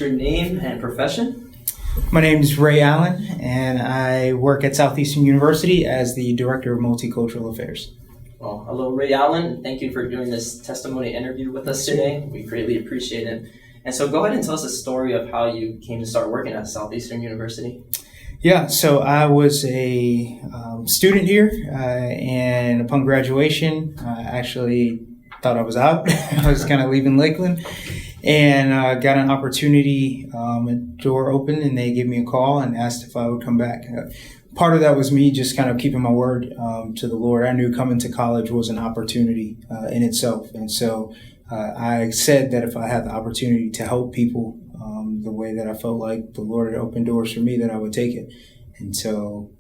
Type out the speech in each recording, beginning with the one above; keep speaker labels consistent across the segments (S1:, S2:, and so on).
S1: your name and profession?
S2: My name is Ray Allen, and I work at Southeastern University as the Director of Multicultural Affairs.
S1: Well, hello, Ray Allen. Thank you for doing this testimony interview with us today. We greatly appreciate it. And so go ahead and tell us a story of how you came to start working at Southeastern University.
S2: Yeah, so I was a student here, and upon graduation, I actually thought I was out. I was kind of leaving Lakeland, and got an opportunity, a door opened, and they gave me a call and asked if I would come back. Part of that was me just kind of keeping my word to the Lord. I knew coming to college was an opportunity in itself, and so I said that if I had the opportunity to help people the way that I felt like the Lord had opened doors for me, that I would take it. And so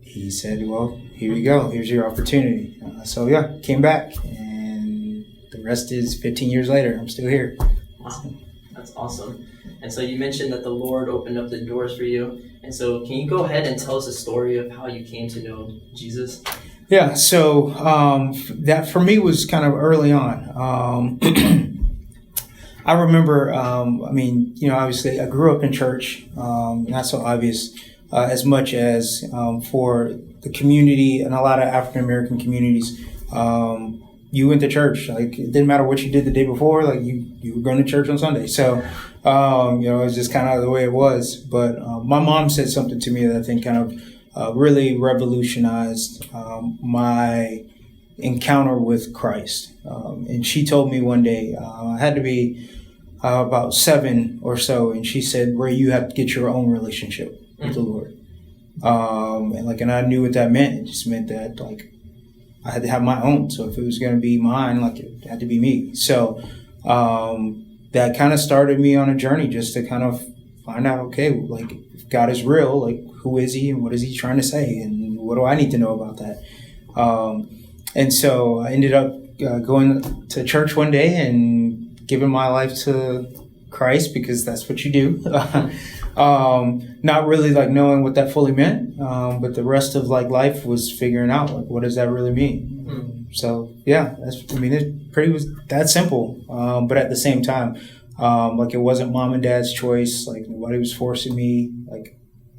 S2: he said, well, here you go. Here's your opportunity. So yeah, came back, and the rest is 15 years later. I'm still here.
S1: Wow, that's awesome. And so you mentioned that the Lord opened up the doors for you. And so can you go ahead and tell us a story of how you came to know Jesus?
S2: Yeah, so that for me was kind of early on. I remember, obviously I grew up in church, not so obvious as much as for the community and a lot of African-American communities. You went to church, like it didn't matter what you did the day before, like you were going to church on Sunday. So, it was just kind of the way it was. But my mom said something to me that I think kind of really revolutionized my encounter with Christ. And she told me one day, I had to be about 7 or so, and she said, Ray, you have to get your own relationship with the Lord. And I knew what that meant. It just meant that I had to have my own. So if it was going to be mine, it had to be me. So that kind of started me on a journey just to kind of find out, okay, if God is real, who is he and what is he trying to say? And what do I need to know about that? And so I ended up going to church one day and giving my life to Christ, because that's what you do. Not really knowing what that fully meant, but the rest of life was figuring out what does that really mean. So yeah, it pretty was that simple. But at the same time, it wasn't mom and dad's choice. Nobody was forcing me. I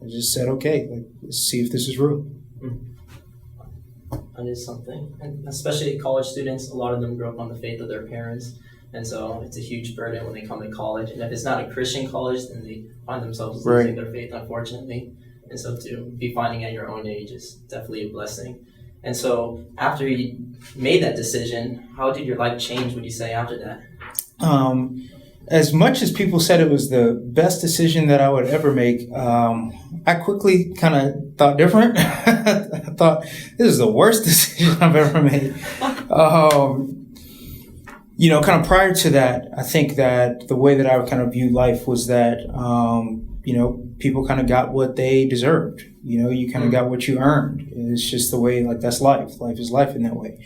S2: just said, okay, let's see if this is real.
S1: That is something, and especially college students. A lot of them grew up on the faith of their parents. And so it's a huge burden when they come to college. And if it's not a Christian college, then they find themselves losing their faith, unfortunately. And so to be finding at your own age is definitely a blessing. And so after you made that decision, how did your life change, would you say, after that?
S2: As much as people said it was the best decision that I would ever make, I quickly kind of thought different. I thought, this is the worst decision I've ever made. Kind of prior to that, I think that the way that I would kind of view life was that, people kind of got what they deserved. You kind of got what you earned. It's just the way, that's life. Life is life in that way.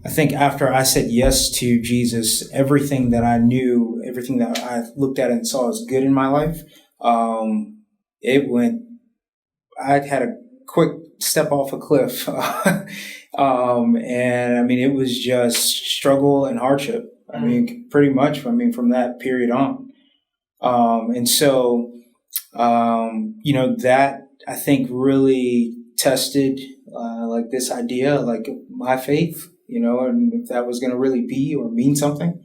S2: I think after I said yes to Jesus, everything that I knew, everything that I looked at and saw as good in my life, I had a quick step off a cliff. It was just struggle and hardship. Pretty much, from that period on. That I think really tested, this idea, my faith, and if that was going to really be or mean something.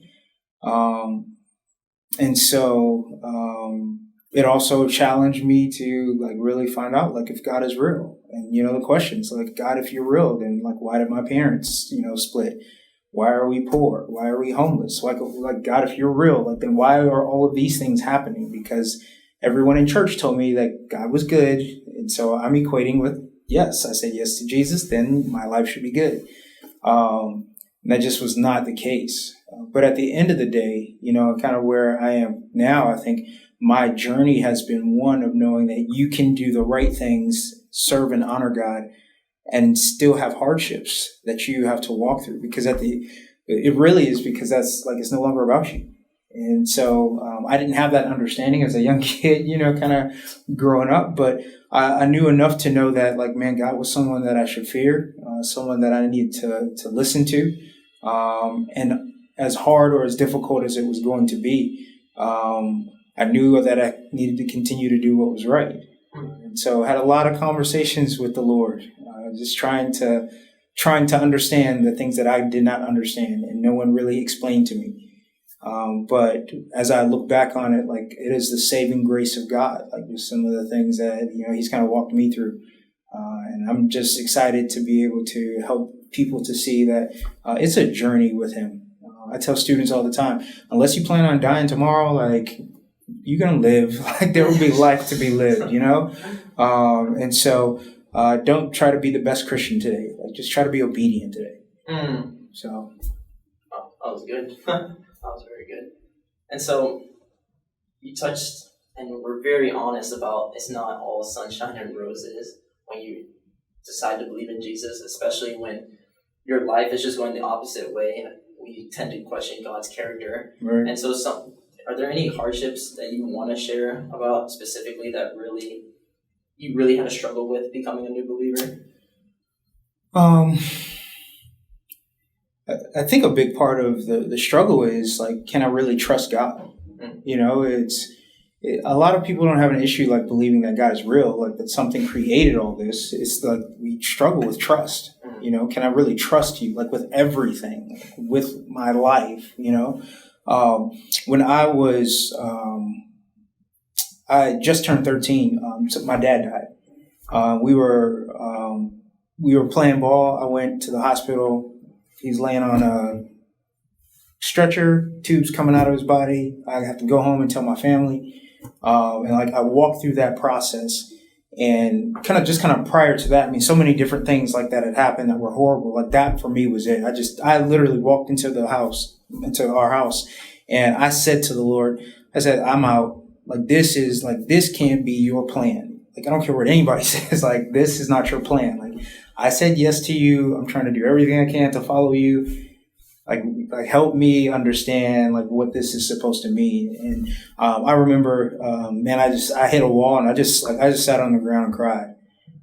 S2: It also challenged me to really find out if God is real, and the questions God, if you're real, then why did my parents split? Why are we poor? Why are we homeless? God, if you're real, then why are all of these things happening? Because everyone in church told me that God was good, and so I'm equating with yes. I said yes to Jesus, then my life should be good. And that just was not the case. But at the end of the day, kind of where I am now, I think my journey has been one of knowing that you can do the right things, serve and honor God, and still have hardships that you have to walk through. Because it really is, because that's it's no longer about you. And so I didn't have that understanding as a young kid, kind of growing up. But I knew enough to know that, God was someone that I should fear, someone that I needed to listen to. And as hard or as difficult as it was going to be, I knew that I needed to continue to do what was right. And so I had a lot of conversations with the Lord, just trying to understand the things that I did not understand and no one really explained to me. But as I look back on it, like it is the saving grace of God, like just some of the things that, he's kind of walked me through. And I'm just excited to be able to help people to see that it's a journey with him. I tell students all the time, unless you plan on dying tomorrow, like you're going to live, like there will be life to be lived, And so don't try to be the best Christian today. Like just try to be obedient today. So.
S1: Oh, that was good. That was very good. And so you touched and were very honest about it's not all sunshine and roses when you decide to believe in Jesus, especially when your life is just going the opposite way. We tend to question God's character.
S2: Right.
S1: And so are there any hardships that you want to share about specifically that you really had to struggle with becoming a new believer?
S2: I think a big part of the struggle is like, can I really trust God? A lot of people don't have an issue like believing that God is real, like that something created all this. It's like we struggle with trust. Can I really trust you, like with everything, like, with my life? When I was, I just turned 13. So my dad died. We were playing ball. I went to the hospital. He's laying on a stretcher, tubes coming out of his body. I have to go home and tell my family. And like I walked through that process, and kind of prior to that, so many different things like that had happened that were horrible. Like that for me was it. I literally walked into our house, and I said to the Lord, I said, I'm out. Like this can't be your plan. Like I don't care what anybody says. Like this is not your plan. Like I said yes to you. I'm trying to do everything I can to follow you. Like help me understand like what this is supposed to mean. And I remember, I hit a wall, and I just sat on the ground and cried.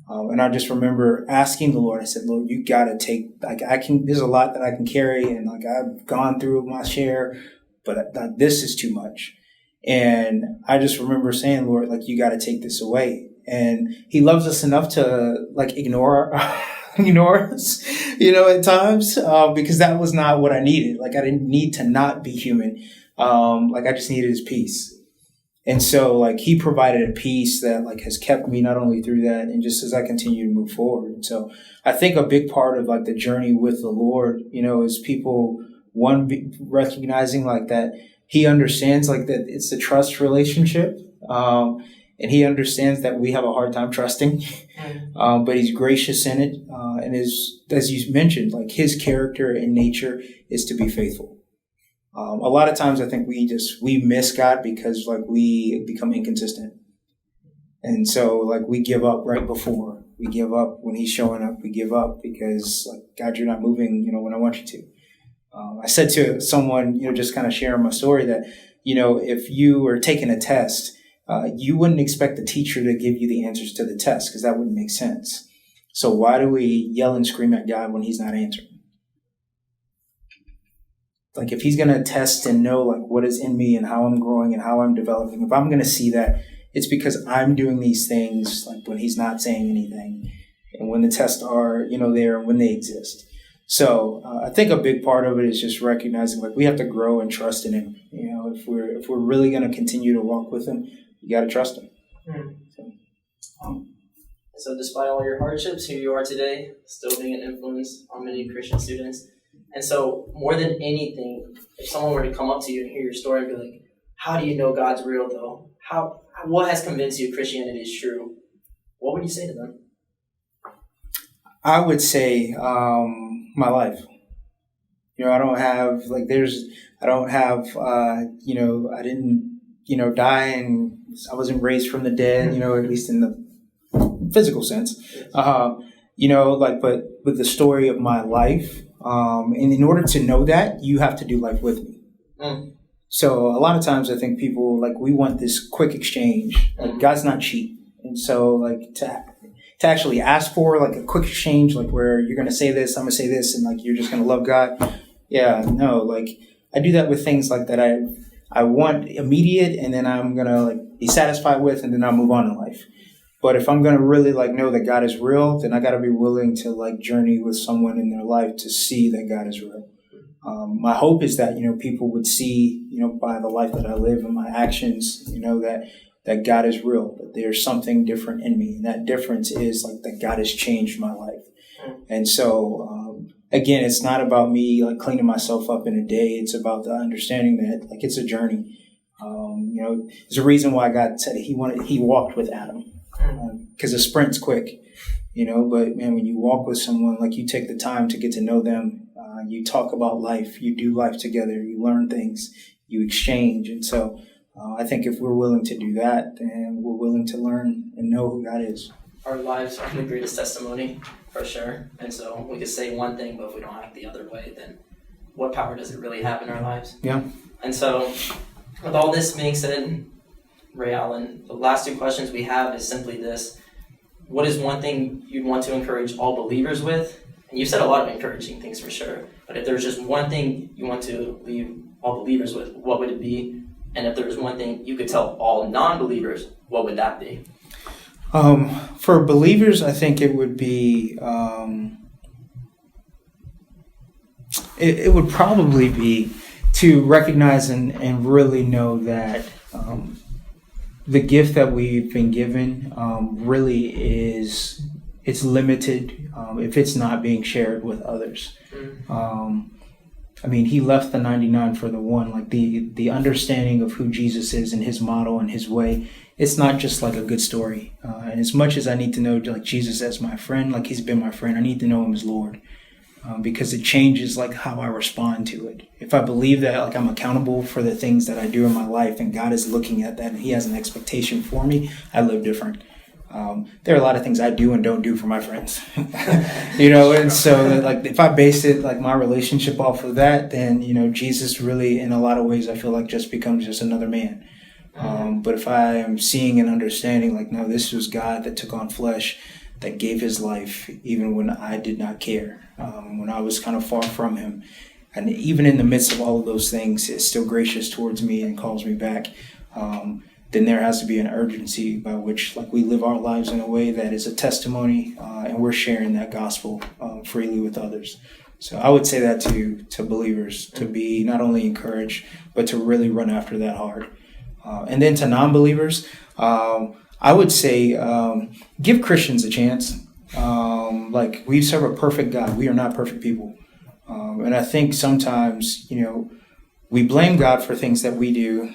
S2: And I just remember asking the Lord. I said, Lord, you got to take, there's a lot that I can carry, and like I've gone through my share, but this is too much. And I just remember saying, Lord, like you got to take this away. And He loves us enough to like ignore us, at times, because that was not what I needed. Like I didn't need to not be human. Like I just needed His peace. And so like He provided a peace that like has kept me not only through that and just as I continue to move forward. And so I think a big part of like the journey with the Lord, is people, recognizing like that He understands like that it's a trust relationship. And He understands that we have a hard time trusting, but He's gracious in it. And as you mentioned, like His character and nature is to be faithful. A lot of times I think we miss God because like we become inconsistent. And so like we give up right before. We give up when He's showing up. We give up because like, God, you're not moving, when I want you to. I said to someone, just kind of sharing my story that, if you were taking a test, you wouldn't expect the teacher to give you the answers to the test because that wouldn't make sense. So why do we yell and scream at God when He's not answering? Like if He's going to test and know like what is in me and how I'm growing and how I'm developing, if I'm going to see that, it's because I'm doing these things like when He's not saying anything and when the tests are, there and when they exist. So I think a big part of it is just recognizing like we have to grow and trust in Him. If we're really going to continue to walk with Him, you got to trust Him.
S1: So despite all your hardships, here you are today, still being an influence on many Christian students. And so more than anything, if someone were to come up to you and hear your story and be like, how do you know God's real though? What has convinced you Christianity is true? What would you say to them?
S2: I would say my life. I don't have I didn't, die and I wasn't raised from the dead, at least in the physical sense. But with the story of my life, and in order to know that, you have to do life with me. So a lot of times I think people, like, we want this quick exchange. Like, God's not cheap. And so, like, to actually ask for, like, a quick exchange, like, where you're going to say this, I'm going to say this, and, like, you're just going to love God. Yeah, no, like, I do that with things like that. I want immediate, and then I'm gonna like be satisfied with, and then I'll move on in life. But if I'm gonna really like know that God is real, then I gotta be willing to like journey with someone in their life to see that God is real. My hope is that, people would see, by the life that I live and my actions, that God is real, that there's something different in me. And that difference is like that God has changed my life. And so, again, it's not about me like cleaning myself up in a day. It's about the understanding that like it's a journey. There's a reason why God said he walked with Adam, because a sprint's quick, but man, when you walk with someone, like you take the time to get to know them, you talk about life, you do life together, you learn things, you exchange. And so I think if we're willing to do that, then we're willing to learn and know who God is.
S1: Our lives are the greatest testimony, for sure. And so we could say one thing, but if we don't act the other way, then what power does it really have in our lives?
S2: Yeah.
S1: And so with all this being said, Ray Allen, the last two questions we have is simply this. What is one thing you'd want to encourage all believers with? And you've said a lot of encouraging things for sure. But if there's just one thing you want to leave all believers with, what would it be? And if there's one thing you could tell all non-believers, what would that be?
S2: For believers, I think it would be, it would probably be to recognize and really know that the gift that we've been given really it's limited if it's not being shared with others. He left the 99 for the one. Like the understanding of who Jesus is and his model and his way, it's not just like a good story. And as much as I need to know like Jesus as my friend, like he's been my friend, I need to know him as Lord. Because it changes like how I respond to it. If I believe that like I'm accountable for the things that I do in my life and God is looking at that and he has an expectation for me, I live different. There are a lot of things I do and don't do for my friends, and so like if I base it like my relationship off of that, then, Jesus really in a lot of ways I feel like just becomes just another man. But if I am seeing and understanding like, no, this was God that took on flesh, that gave his life even when I did not care, when I was kind of far from him. And even in the midst of all of those things, is still gracious towards me and calls me back. Then there has to be an urgency by which like we live our lives in a way that is a testimony, and we're sharing that gospel freely with others. So I would say that to believers, to be not only encouraged, but to really run after that hard. And then to non-believers, I would say give Christians a chance. Like we serve a perfect God. We are not perfect people. And I think sometimes, we blame God for things that we do.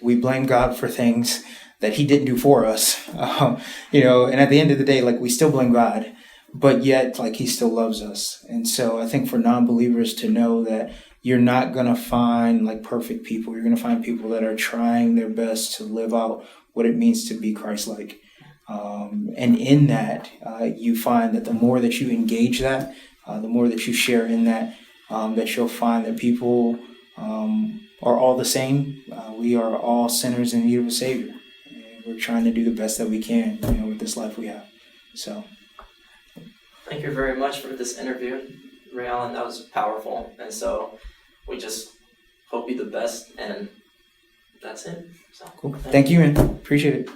S2: We blame God for things that he didn't do for us. And at the end of the day, like we still blame God, but yet like he still loves us. And so I think for non-believers to know that you're not going to find like perfect people. You're going to find people that are trying their best to live out what it means to be Christ-like. And in that, you find that the more that you engage that, the more that you share in that, that you'll find that people are all the same. We are all sinners in need of a Savior. And we're trying to do the best that we can, with this life we have. So,
S1: thank you very much for this interview, Ray Allen. That was powerful. And so we just hope you the best. And that's it. So,
S2: cool. Thank you, man. Appreciate it.